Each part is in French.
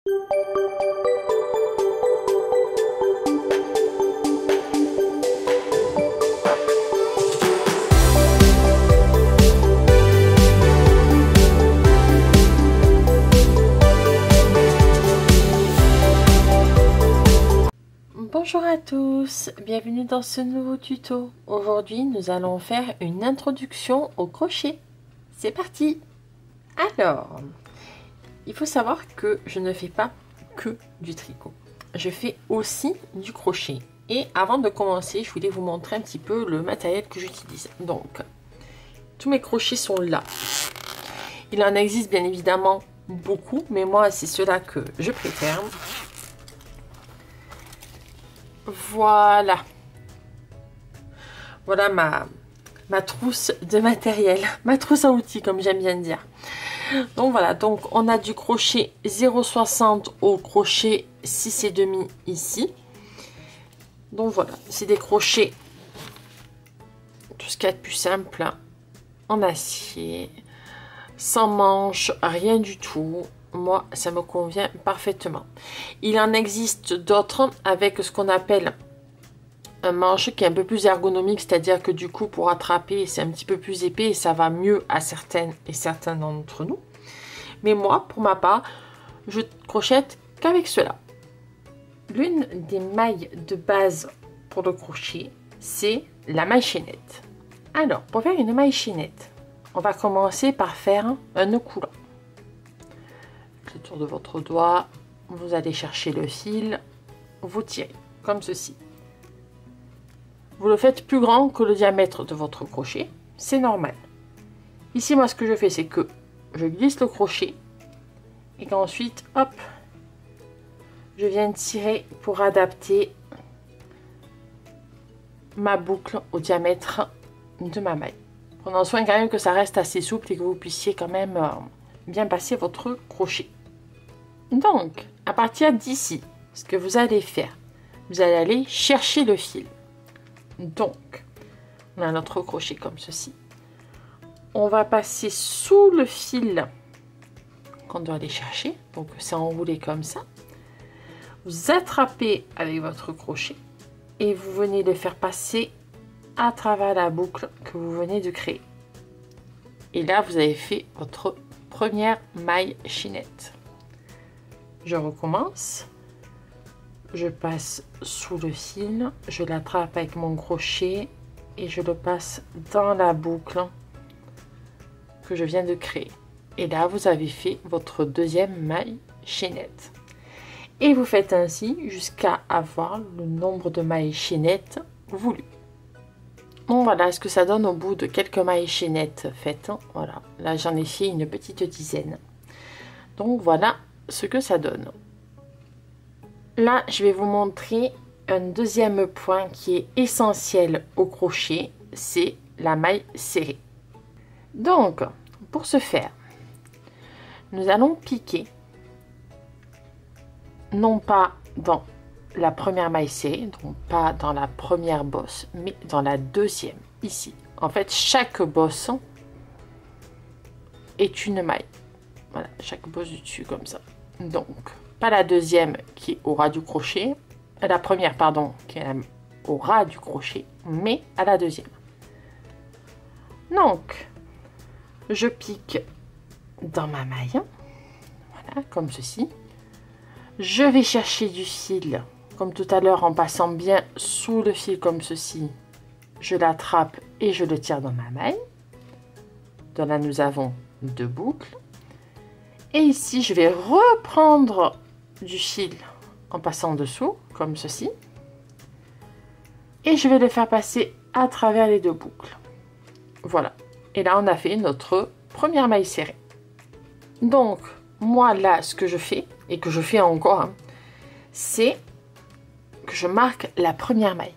Bonjour à tous, bienvenue dans ce nouveau tuto. Aujourd'hui, nous allons faire une introduction au crochet. C'est parti! Alors, il faut savoir que je ne fais pas que du tricot. Je fais aussi du crochet. Et avant de commencer, je voulais vous montrer un petit peu le matériel que j'utilise. Donc, tous mes crochets sont là. Il en existe bien évidemment beaucoup, mais moi, c'est ceux-là que je préfère. Voilà. Voilà ma trousse de matériel. Ma trousse à outils, comme j'aime bien dire. Donc voilà, donc on a du crochet 0,60 au crochet 6,5 ici. Donc voilà, c'est des crochets, tout ce qu'il y a de plus simple, en acier, sans manche, rien du tout. Moi, ça me convient parfaitement. Il en existe d'autres avec ce qu'on appelle un manche qui est un peu plus ergonomique, c'est-à-dire que du coup, pour attraper, c'est un petit peu plus épais et ça va mieux à certaines et certains d'entre nous. Mais moi, pour ma part, je crochette qu'avec cela. L'une des mailles de base pour le crochet, c'est la maille chaînette. Alors, pour faire une maille chaînette, on va commencer par faire un nœud coulant. Le tour de votre doigt, vous allez chercher le fil, vous tirez comme ceci. Vous le faites plus grand que le diamètre de votre crochet, c'est normal. Ici, moi, ce que je fais, c'est que je glisse le crochet et qu'ensuite, hop, je viens tirer pour adapter ma boucle au diamètre de ma maille. Prenons soin quand même que ça reste assez souple et que vous puissiez quand même bien passer votre crochet. Donc, à partir d'ici, ce que vous allez faire, vous allez aller chercher le fil. Donc, on a notre crochet comme ceci. On va passer sous le fil qu'on doit aller chercher. Donc, c'est enroulé comme ça. Vous attrapez avec votre crochet et vous venez le faire passer à travers la boucle que vous venez de créer. Et là, vous avez fait votre première maille chaînette. Je recommence, je passe sous le fil, je l'attrape avec mon crochet et je le passe dans la boucle que je viens de créer. Et là, vous avez fait votre deuxième maille chaînette. Et vous faites ainsi jusqu'à avoir le nombre de mailles chaînettes voulu. Bon, voilà ce que ça donne au bout de quelques mailles chaînettes faites. Voilà, là j'en ai fait une petite dizaine. Donc voilà ce que ça donne. Là, je vais vous montrer un deuxième point qui est essentiel au crochet, c'est la maille serrée. Donc, pour ce faire, nous allons piquer, non pas dans la première maille serrée, donc pas dans la première bosse, mais dans la deuxième, ici. En fait, chaque bosse est une maille. Voilà, chaque bosse du dessus comme ça. Donc, pas la deuxième qui est au ras du crochet, la première, pardon, qui est au ras du crochet, mais à la deuxième. Donc, je pique dans ma maille, voilà, comme ceci. Je vais chercher du fil, comme tout à l'heure, en passant bien sous le fil comme ceci. Je l'attrape et je le tire dans ma maille. Donc là, nous avons deux boucles. Et ici, je vais reprendre du fil en passant dessous, comme ceci. Et je vais le faire passer à travers les deux boucles. Voilà. Et là, on a fait notre première maille serrée. Donc, moi, là, ce que je fais, et que je fais encore, hein, c'est que je marque la première maille.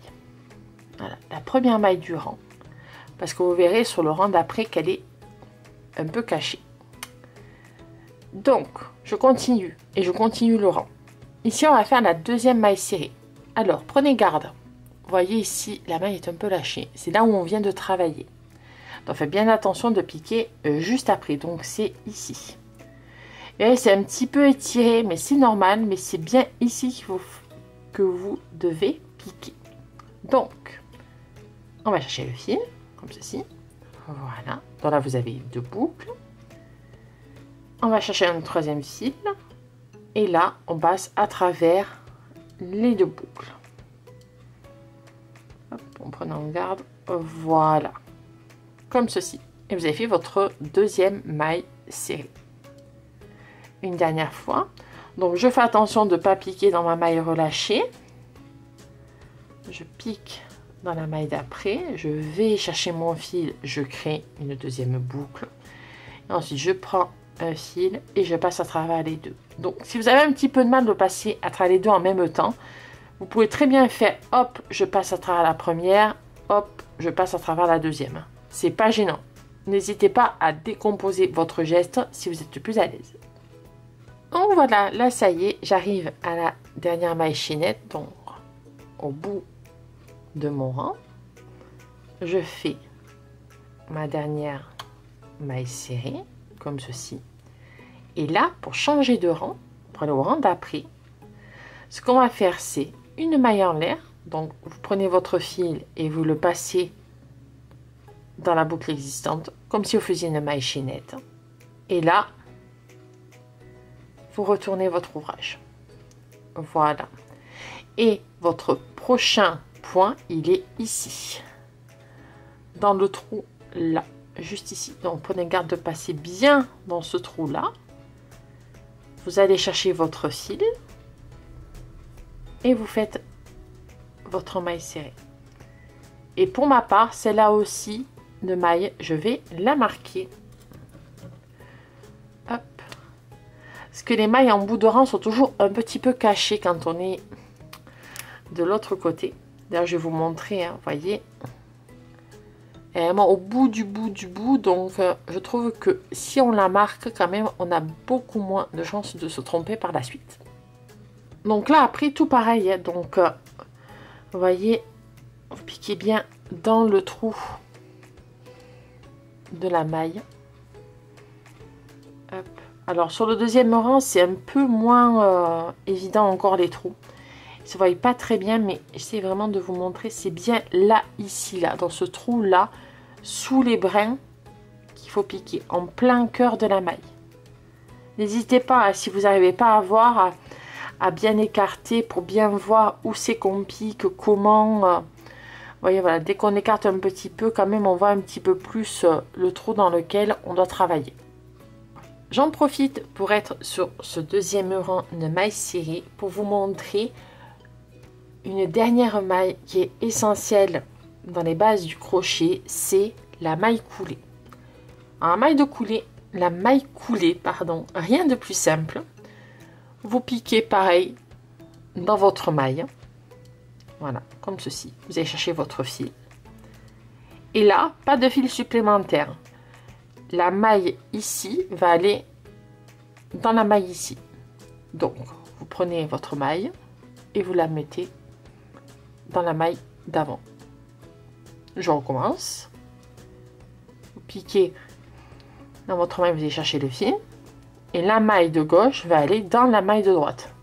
Voilà, la première maille du rang. Parce que vous verrez sur le rang d'après qu'elle est un peu cachée. Donc, je continue et je continue le rang. Ici, on va faire la deuxième maille serrée. Alors, prenez garde. Vous voyez ici, la maille est un peu lâchée. C'est là où on vient de travailler. Donc, faites bien attention de piquer juste après. Donc, c'est ici. Et c'est un petit peu étiré, mais c'est normal, mais c'est bien ici que vous devez piquer. Donc, on va chercher le fil, comme ceci. Voilà. Donc là, vous avez 2 boucles. On va chercher un troisième fil. Et là, on passe à travers les 2 boucles. Hop, en prenant garde. Voilà. Comme ceci. Et vous avez fait votre deuxième maille serrée. Une dernière fois. Donc, je fais attention de ne pas piquer dans ma maille relâchée. Je pique dans la maille d'après. Je vais chercher mon fil. Je crée une deuxième boucle. Et ensuite, je prends un fil et je passe à travers les 2. Donc, si vous avez un petit peu de mal de passer à travers les 2 en même temps, vous pouvez très bien faire hop, je passe à travers la première, hop, je passe à travers la deuxième. C'est pas gênant. N'hésitez pas à décomposer votre geste si vous êtes plus à l'aise. Donc voilà, là ça y est, j'arrive à la dernière maille chaînette, donc au bout de mon rang. Je fais ma dernière maille serrée, comme ceci. Et là, pour changer de rang, pour aller au rang d'après, ce qu'on va faire, c'est une maille en l'air. Donc, vous prenez votre fil et vous le passez dans la boucle existante, comme si vous faisiez une maille chaînette. Et là, vous retournez votre ouvrage. Voilà. Et votre prochain point, il est ici. Dans le trou là, juste ici. Donc, prenez garde de passer bien dans ce trou-là. Vous allez chercher votre fil et vous faites votre maille serrée. Et pour ma part, celle-là aussi de maille, je vais la marquer. Hop. Parce que les mailles en bout de rang sont toujours un petit peu cachées quand on est de l'autre côté. D'ailleurs, je vais vous montrer, hein, vous voyez. Elle est vraiment au bout du bout. Donc, je trouve que si on la marque, quand même, on a beaucoup moins de chances de se tromper par la suite. Donc là, après, tout pareil. Hein, donc, vous voyez, vous piquez bien dans le trou de la maille. Hop. Alors, sur le deuxième rang, c'est un peu moins évident encore les trous. Ils ne se voient pas très bien, mais j'essaie vraiment de vous montrer. C'est bien là, ici, là, dans ce trou-là, sous les brins, qu'il faut piquer, en plein cœur de la maille. N'hésitez pas, si vous n'arrivez pas à voir, à bien écarter pour bien voir où c'est qu'on pique, comment. Vous voyez, voilà, dès qu'on écarte un petit peu, quand même, on voit un petit peu plus le trou dans lequel on doit travailler. J'en profite pour être sur ce deuxième rang de maille serrée pour vous montrer une dernière maille qui est essentielle dans les bases du crochet, c'est la maille coulée. En la maille coulée, pardon, rien de plus simple. Vous piquez pareil dans votre maille. Voilà, comme ceci. Vous allez chercher votre fil. Et là, pas de fil supplémentaire. La maille ici va aller dans la maille ici. Donc, vous prenez votre maille et vous la mettez dans la maille d'avant. Je recommence. Vous piquez dans votre maille, vous allez chercher le fil. Et la maille de gauche va aller dans la maille de droite.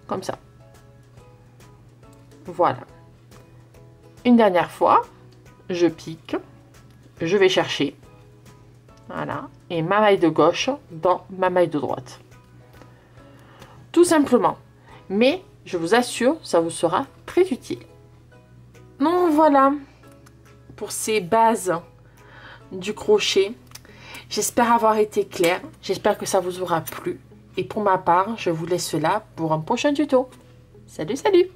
Comme ça. Voilà. Une dernière fois, je pique. Je vais chercher. Voilà. Et ma maille de gauche dans ma maille de droite. Tout simplement. Mais je vous assure, ça vous sera très utile. Donc voilà pour ces bases du crochet. J'espère avoir été claire. J'espère que ça vous aura plu. Et pour ma part, je vous laisse là pour un prochain tuto. Salut, salut!